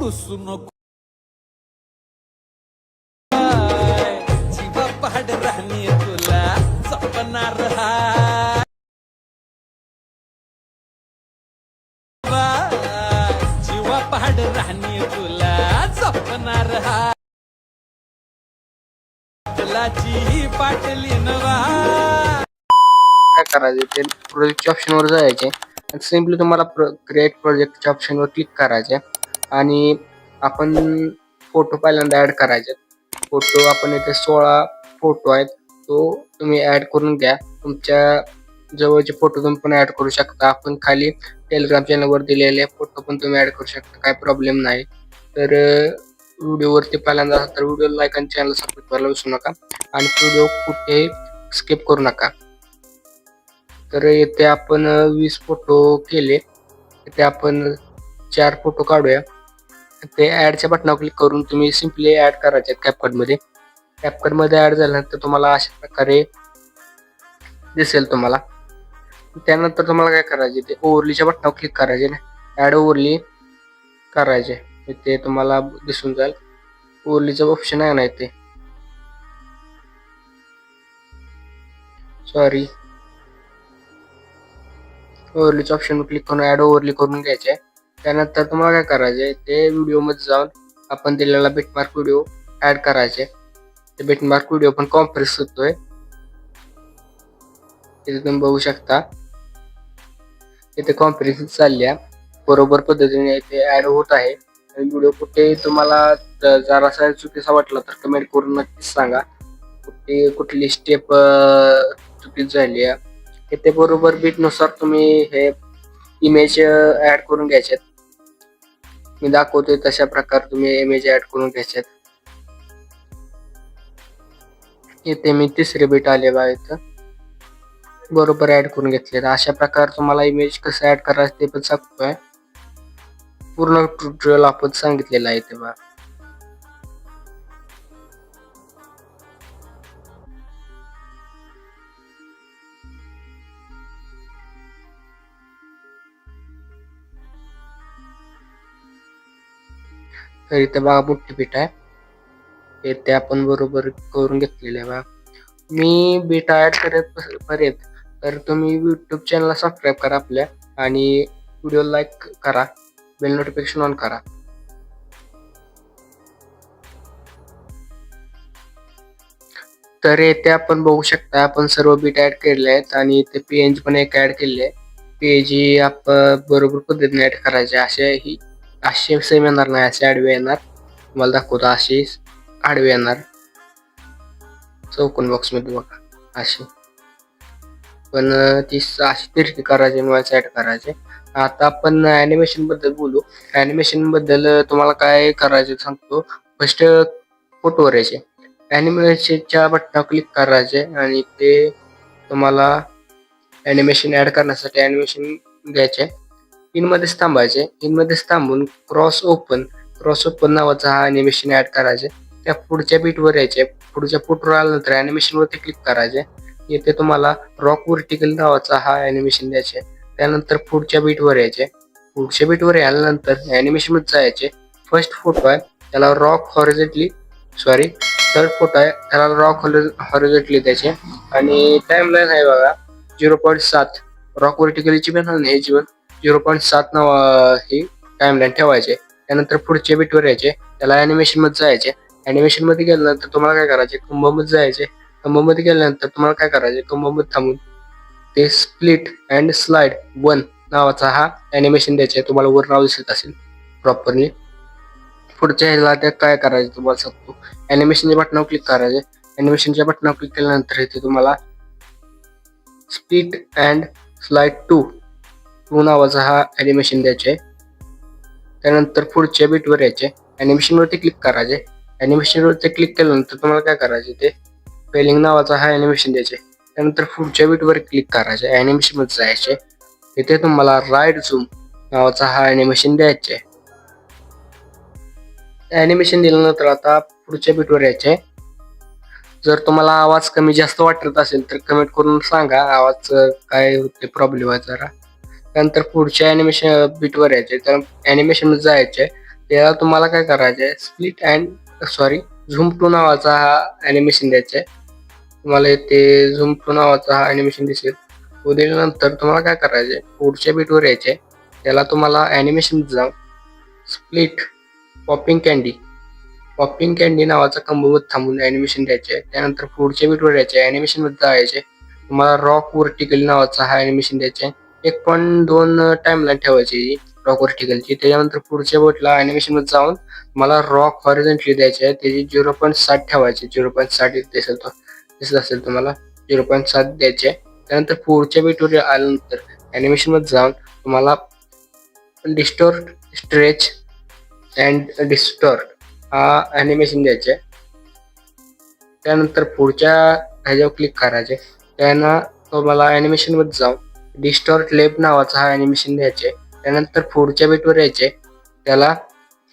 रुसू नको जीवा पहाड राहणी तुला जपणार हाय जीवा पहाड राहणी तुला जपणार हाय तुलाची पाटली नवा काय करायचे ते प्रोजेक्टच्या ऑप्शनवर जायचे आणि सिम्पली तुम्हाला क्रिएट प्रोजेक्टच्या ऑप्शनवर क्लिक करायचे आणि आपण फोटो पहिल्यांदा ऍड करायचे. फोटो आपण इथे 16 फोटो आहेत, तो तुम्ही ऍड करून घ्या. तुमच्या जवळचे फोटो तुम्ही पण ऍड करू शकता. आपण खाली टेलिग्राम चॅनलवर दिलेले फोटो पण तुम्ही ऍड करू शकता, काय प्रॉब्लेम नाही. तर व्हिडिओवरती पहिल्यांदा असाल तर व्हिडिओ लाईक आणि चॅनल सबस्क्राईब करायला विसरू नका आणि व्हिडिओ कुठेही स्किप करू नका. तर इथे आपण 20 फोटो केले. इथे आपण 4 फोटो काढूया. ते ऍडच्या बटनावर क्लिक करून तुम्ही सिम्पली ऍड करायचे कॅपकट मध्ये. कॅपकट मध्ये ऍड झाल्यानंतर तुम्हाला अशा प्रकारे दिसेल तुम्हाला. त्यानंतर तुम्हाला काय करायचे, ते ओव्हरलीच्या बटनावर क्लिक करायचे ना, ऍड ओव्हरली करायचे. इथे तुम्हाला दिसून जाईल ओव्हरलीचं ऑप्शन आहे ना इथे, सॉरी ओव्हरलीच्या ऑप्शनवर क्लिक करून ऍड ओव्हरली करून घ्यायचे. त्यानंतर तुम्हाला काय करायचे, ते व्हिडिओ मध्ये जाऊन आपण दिलेला बिटमार्क व्हिडिओ ऍड करायचे. ते बिटमार्क व्हिडिओ पण कॉम्प्रेस होतोय, इथे तुम्ही बघू शकता. इथे कॉम्प्रेस चालल्या बरोबर पद्धतीने इथे ऍड होत आहे. व्हिडिओ कुठे तुम्हाला जरासा चुकीचा वाटला तर कमेंट करून नक्कीच सांगा, कुठली स्टेप चुकीच झाली आहे. इथे बरोबर बीटनुसार तुम्ही हे इमेज ऍड करून घ्यायचे. मी दाखवतोय तशा प्रकारे तुम्ही इमेज ऍड करून घ्यायचे. इथे मी तिसरे बीट आले बा, इथं बरोबर ऍड करून घेतले. अशा प्रकारे तुम्हाला इमेज कसं ऍड करायचं ते पण सांगतोय. पूर्ण ट्युटोरियल आपण सांगितलेलं आहे तेव्हा. तर इथे बघा मोठी बीट आहे, इथे आपण बरोबर करून घेतलेले आहे बघा. मी बीट ऍड करत पर्यंत तर तुम्ही युट्यूब चॅनलला सबस्क्राईब करा आपल्या आणि व्हिडिओ लाईक करा, बेल नोटिफिकेशन ऑन करा. तर येथे आपण बघू शकता आपण सर्व बीट ऍड केले आहेत आणि इथे पीएनजी पण एक ऍड केले आहे. पीएनजी आपण बरोबर पद्धतीने ऍड करायचे. असे सेम येणार नाही, असे आडवे येणार. तुम्हाला दाखवतो असे आडवे येणार चौकोन बॉक्स मध्ये बघा असे. पण ती अशी तिरकी करायची, नॉइस ऍड करायचे. आता आपण ॲनिमेशन बद्दल बोलू. ॲनिमेशन बद्दल तुम्हाला काय करायचे सांगतो. फर्स्ट फोटोवर यायचे, ॲनिमेशनच्या बटनावर क्लिक करायचे आणि ते तुम्हाला ॲनिमेशन ऍड करण्यासाठी ॲनिमेशन घ्यायचे. इनमध्येच थांबायचे. इनमध्येच थांबून क्रॉस ओपन नावाचा हा ॲनिमेशन ऍड करायचे. त्या पुढच्या बीटवर यायचे. पुढच्या फोटोवर आल्यानंतर ॲनिमेशन वरती क्लिक करायचे. येथे तुम्हाला रॉक व्हर्टिकल नावाचा हा ॲनिमेशन द्यायचे. त्यानंतर पुढच्या बीटवर यायचे. पुढच्या बीटवर आल्यानंतर ॲनिमेशन मध्ये जायचे. फर्स्ट फोटो आहे त्याला rock horizontally, sorry third photo आहे त्याला रॉक हॉरिझॉन्टली द्यायचे. आणि टाइमलाईन आहे बघा 0.7. रॉक व्हर्टिकलची पण आणि ह्याची पण 0.7 नाव ही टाइमलाईन ठेवायचे. त्यानंतर पुढच्या बीटवर यायचे, त्याला ॲनिमेशन मध्ये जायचे. ॲनिमेशन मध्ये गेल्यानंतर तुम्हाला काय करायचे, कंबोमध्ये जायचे. कंबोमध्ये गेल्यानंतर तुम्हाला काय करायचे, कंबोमध्ये थांबून ते स्प्लिट अँड स्लाइड 1 नावाचा हा ॲनिमेशन द्यायचे. तुम्हाला वर नाव दिसत असेल प्रॉपरली. पुढच्या ह्याला ते काय करायचे तुम्हाला सांगतो. ॲनिमेशनच्या बटनावर क्लिक करायचे. ॲनिमेशनच्या बटनावर क्लिक केल्यानंतर इथे तुम्हाला स्प्लिट अँड स्लाइड 2 नावाचा हा ॲनिमेशन द्यायचे. त्यानंतर पुढच्या बीटवर यायचे, ॲनिमेशन वरती क्लिक करायचे. ॲनिमेशन वरती क्लिक केल्यानंतर तुम्हाला काय करायचे, ते फेलिंग नावाचा हा ॲनिमेशन द्यायचे. त्यानंतर पुढच्या बीटवर क्लिक करायचे, ॲनिमेशन मध्ये जायचे. इथे तुम्हाला राईट झूम नावाचा हा ॲनिमेशन द्यायचे. ॲनिमेशन दिल्यानंतर आता पुढच्या बीटवर यायचे. जर तुम्हाला आवाज कमी जास्त वाटत असेल तर कमेंट करून सांगा, आवाज काय होते प्रॉब्लेम आहे जरा. त्यानंतर पुढच्या ॲनिमेशन बीटवर यायचे. तर ॲनिमेशन मध्ये जायचे. त्याला तुम्हाला काय करायचं आहे, split and sorry zoom two नावाचा हा ॲनिमेशन द्यायचा आहे. तुम्हाला इथे झूम टू नावाचा हा ॲनिमेशन दिसेल. तो दिल्यानंतर तुम्हाला काय करायचं आहे, पुढच्या बीटवर यायचे. त्याला तुम्हाला ॲनिमेशन जाऊन स्प्लिट पॉपिंग कॅन्डी नावाचा कंबोमध्ये थांबून ॲनिमेशन द्यायचे आहे. त्यानंतर पुढच्या बीटवर यायचे, ॲनिमेशनमध्ये जायचे. तुम्हाला रॉक व्हर्टिकल नावाचा हा ॲनिमेशन द्यायचा आहे. 1.2 टाइमलाईन ठेवायची रॉक व्हर्टिकलची. त्याच्यानंतर पुढच्या बोटला ॲनिमेशनमध्ये जाऊन मला रॉक हॉरिझॉन्टली द्यायचे आहे. त्याची 0.7 ठेवायची. 0.7 दिसत असेल तुम्हाला 0.7 द्यायचे. त्यानंतर पुढच्या बीटवर आल्यानंतर ॲनिमेशनमध्ये जाऊन तुम्हाला डिस्टोर्ट, स्ट्रेच अँड डिस्टॉर्ट हा ॲनिमेशन द्यायचे. त्यानंतर पुढच्या ह्याच्यावर क्लिक करायचे. त्यांना तुम्हाला ॲनिमेशनमध्ये जाऊन डिस्टॉर्ट लेफ्ट नावाचा हा ॲनिमेशन द्यायचे. त्यानंतर पुढच्या बीटवर यायचे. त्याला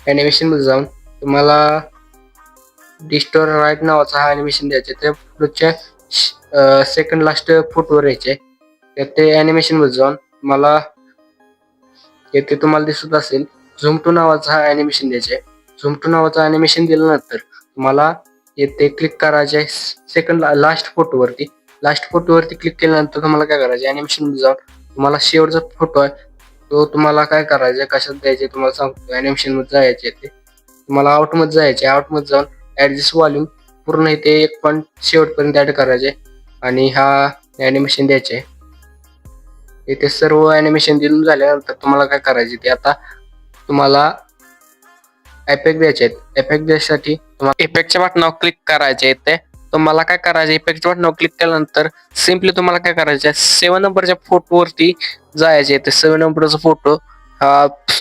ॲनिमेशनमध्ये जाऊन तुम्हाला डिस्टॉर्ट राईट नावाचा हा ॲनिमेशन द्यायचे. त्या पुढच्या सेकंड लास्ट फुटवर यायचे. ते ॲनिमेशनमध्ये जाऊन मला येथे तुम्हाला दिसत असेल झूम टू नावाचा हा ॲनिमेशन द्यायचे. झूम टू नावाचा ॲनिमेशन दिल्यानंतर तुम्हाला येथे क्लिक करायचे सेकंड लास्ट फोटोवरती क्लिक केल्यानंतर तुम्हाला काय करायचे, ॲनिमेशनमध्ये जाऊन तुम्हाला शेवटचा फोटो आहे तो तुम्हाला काय करायचे, कशात द्यायचे तुम्हाला सांगतो. ॲनिमेशनमध्ये जायचे ते तुम्हाला आउटमध्ये जाऊन ॲडजस्ट व्हॉल्यूम पूर्ण इथे 1 पॉईंट शेवटपर्यंत ॲड करायचे आणि हा ॲनिमेशन द्यायचे. इथे सर्व ॲनिमेशन देऊन झाल्यानंतर तुम्हाला काय करायचे, ते आता तुम्हाला इफेक्ट द्यायचे आहेत. इफेक्ट द्यायसाठी तुम्हाला इफेक्टच्या बटनावर क्लिक करायचे. इथे तुम्हाला काय करायचे, इफेक्टच्या बटनावर क्लिक केल्यानंतर सिम्पली तुम्हाला काय करायचे, 7 नंबरच्या फोटोवरती जायचे. ते 7 नंबरचा फोटो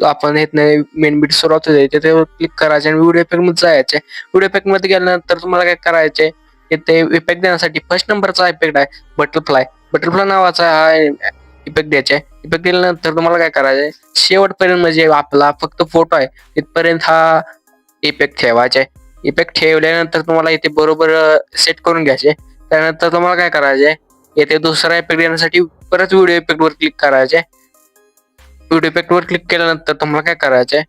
आपण इथनं मेन बीट सुरुवात होते त्याच्यावर क्लिक करायचे आणि व्हिडिओ इफेक्ट मध्ये जायचे. व्हिडिओ इफेक्ट मध्ये गेल्यानंतर तुम्हाला काय करायचे, इथे इफेक्ट देण्यासाठी फर्स्ट नंबरचा इफेक्ट आहे बटरफ्लाय नावाचा हा इफेक्ट द्यायचा. इफेक्ट दिल्यानंतर तुम्हाला काय करायचंय, शेवटपर्यंत म्हणजे आपला फक्त फोटो आहे तिथपर्यंत हा इफेक्ट ठेवायचा आहे. इफेक्ट ठेवल्यानंतर तुम्हाला इथे बरोबर सेट करून घ्यायचे. त्यानंतर तुम्हाला काय करायचंय, येथे दुसरा इफेक्ट देण्यासाठी परत व्हिडिओ इफेक्ट वर क्लिक करायचे. व्हिडिओ इफेक्ट वर क्लिक केल्यानंतर तुम्हाला काय करायचंय,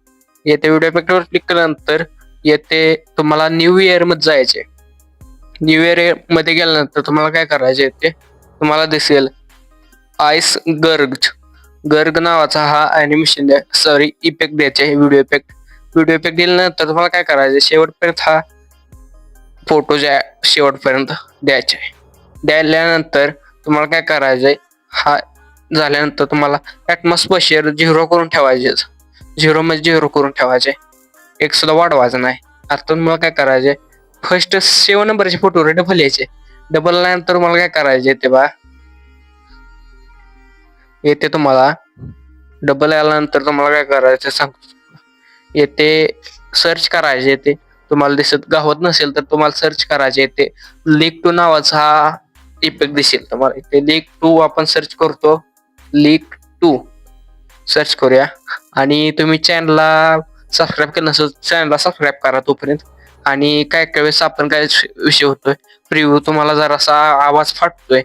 येथे व्हिडिओ इफेक्ट वर क्लिक केल्यानंतर येथे तुम्हाला न्यू इयर मध्ये जायचे. न्यू इयर मध्ये गेल्यानंतर तुम्हाला काय करायचे, ते तुम्हाला दिसेल आईस गर्ग नावाचा हा ॲनिमेशन इफेक्ट द्यायचे. व्हिडिओ इफेक्ट दिल्यानंतर तुम्हाला काय करायचे, शेवटपर्यंत हा फोटोच्या शेवटपर्यंत द्यायचे. द्यायल्यानंतर तुम्हाला काय करायचंय, हा झाल्यानंतर तुम्हाला ॲटमॉस्फिअर 0 करून ठेवायचे. 0 करून ठेवायचे, एक सुद्धा वाढवायचं नाही. आता तुम्हाला काय करायचे, फर्स्ट 7 नंबरचे फोटोवर डबल यायचे. डबल आल्यानंतर तुम्हाला काय करायचे, ते बा येथे तुम्हाला डबल आल्यानंतर तुम्हाला काय करायचं सांगतो. येथे सर्च करायचे. येते तुम्हाला दिसत गावत नसेल तर तुम्हाला सर्च करायचे. येते लीक 2 नावाचा हा इफेक्ट दिसेल तुम्हाला. इथे लीक 2 आपण सर्च करतो. लीक 2 सर्च करूया आणि तुम्ही चॅनलला सबस्क्राईब केलं नसेल चॅनलला सबस्क्राईब करा तोपर्यंत. आणि काय काय वेळेस आपण काय विषय होतोय, प्रिव्ह्यू तुम्हाला जरासा आवाज फाटतोय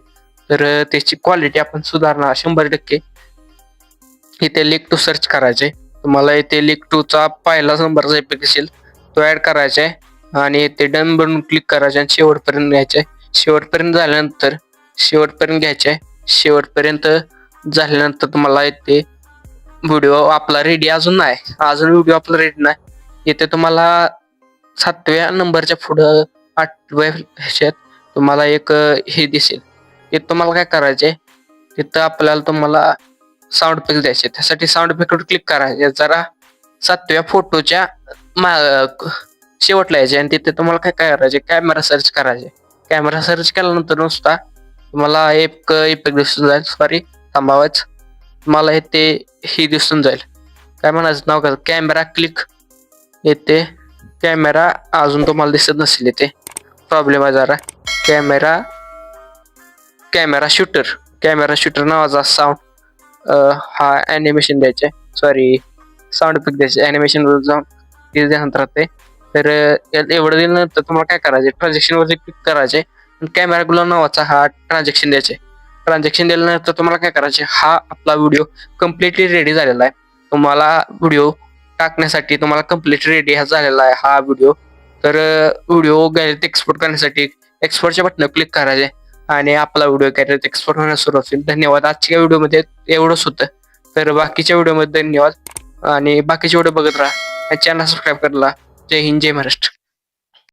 तर त्याची क्वालिटी आपण सुधारणार 100%. इथे लीक 2 सर्च करायचे. तुम्हाला इथे लीक 2 चा पहिला नंबरचा इफेक्ट दिसेल तो ऍड करायचा आहे आणि इथे डन बनवून क्लिक करायचे आणि शेवटपर्यंत घ्यायचे. शेवटपर्यंत झाल्यानंतर तुम्हाला इथे व्हिडिओ आपला रेडी अजून व्हिडिओ आपला रेडी नाही. इथे तुम्हाला 7व्या नंबरच्या पुढं 8व्या ह्याच्यात तुम्हाला एक हे दिसेल. ते तुम्हाला काय करायचे, तिथं आपल्याला तुम्हाला साऊंड इफेक्ट द्यायचे. त्यासाठी साऊंड इफेक्टवर क्लिक करायचे. जरा 7व्या फोटोच्या शेवटला यायचे आणि तिथे तुम्हाला काय काय करायचे, कॅमेरा सर्च करायचे. कॅमेरा सर्च केल्यानंतर नुसता तुम्हाला एक इफेक्ट दिसून जाईल. थांबावाच तुम्हाला इथे ही दिसून जाईल, काय म्हणायचं नाव का, कॅमेरा क्लिक. येते कॅमेरा अजून तुम्हाला दिसत नसेल, इथे प्रॉब्लेम आहे जरा. कॅमेरा शूटर नावाचा साऊंड हा ॲनिमेशन द्यायचे, साऊंड इफेक्ट द्यायचे. ॲनिमेशन वर जाऊन ते ध्यानात राहते. तर एवढं दिल्यानंतर तुम्हाला काय करायचे, ट्रान्झॅक्शन वरती क्लिक करायचे. कॅमेरा ग्लो नावाचा हा ट्रान्झॅक्शन द्यायचे. ट्रान्झॅक्शन दिल्यानंतर तुम्हाला काय करायचे, हा आपला व्हिडिओ कम्प्लिटली रेडी झालेला आहे. तुम्हाला व्हिडिओ टाकण्यासाठी तुम्हाला कम्प्लीट रेडी हा झालेला आहे हा व्हिडिओ. तर व्हिडिओ गॅलरीत एक्सपोर्ट करण्यासाठी एक्सपोर्टच्या बटन क्लिक करायचे आणि आपला व्हिडिओ गॅलरीत एक्सपोर्ट होण्यास सुरुवात होईल. धन्यवाद. आजच्या व्हिडिओमध्ये एवढंच होतं. तर बाकीच्या व्हिडिओमध्ये धन्यवाद आणि बाकीचे व्हिडिओ बघत राहा. चॅनल सबस्क्राईब करायला. जय हिंद, जय महाराष्ट्र.